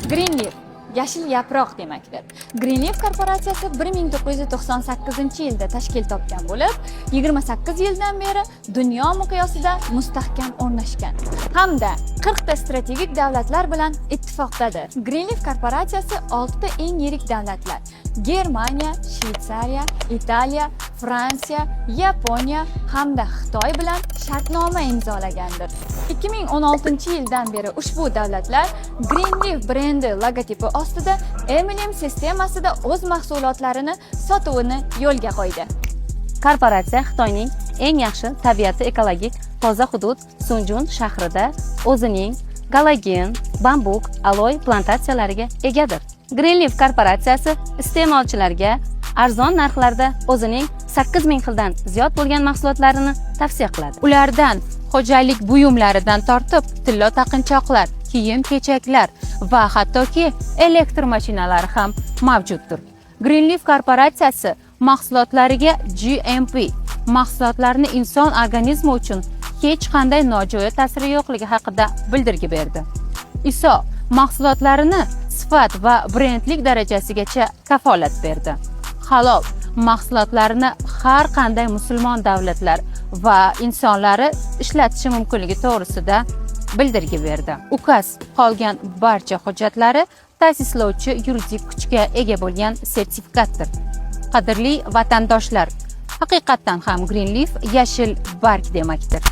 Greenleaf yashil yaproq demakdir. Greenleaf korporatsiyasi 1998-yilda tashkil topgan bo'lib, 28 yildan beri dunyo miqyosida mustahkam o'rnashgan hamda 40 ta strategik davlatlar bilan ittifoqdadir. Greenleaf korporatsiyasi 6 ta eng yirik davlatlar: Germaniya, Shveysariya, Italiya, Fransiya, Yaponiya hamda Xitoy bilan shartnoma imzolagandir. 2016-yildan beri ushbu davlatlar Greenleaf brendi logotipi ostida M&M sistemasida o'z mahsulotlarini sotuvini yo'lga qo'ydi. Korporatsiya Xitoyning eng yaxshi tabiati ekologik toza hudud Sunjun shahrida o'zining galagen, bambuk, aloy plantatsiyalariga egadir. Greenleaf korporatsiyasi iste'molchilarga arzon narxlarda o'zining 8000 xildan ziyod bo'lgan mahsulotlarini tavsiya qiladi. Ulardan xo'jalik buyumlaridan tortib tilla taqinchoqlar, kiyim-kechaklar va hattoki elektr mashinalari ham mavjuddir. Greenleaf korporatsiyasi mahsulotlariga GMP mahsulotlarni inson organizmi uchun hech qanday nojo'ya ta'siri yo'qligi haqida bildirgi berdi. ISO mahsulotlarini sifat va brendlik darajasigacha kafolat berdi. Halol mahsulotlarini har qanday musulmon davlatlar va insonlari ishlatishi mumkinligi to'g'risida bildirgi berdi. UKAS qolgan barcha hujjatlari ta'sislovchi yuridik kuchga ega bo'lgan sertifikatdir. Qadrli vatandoshlar, haqiqatdan ham Greenleaf yashil barg demakdir.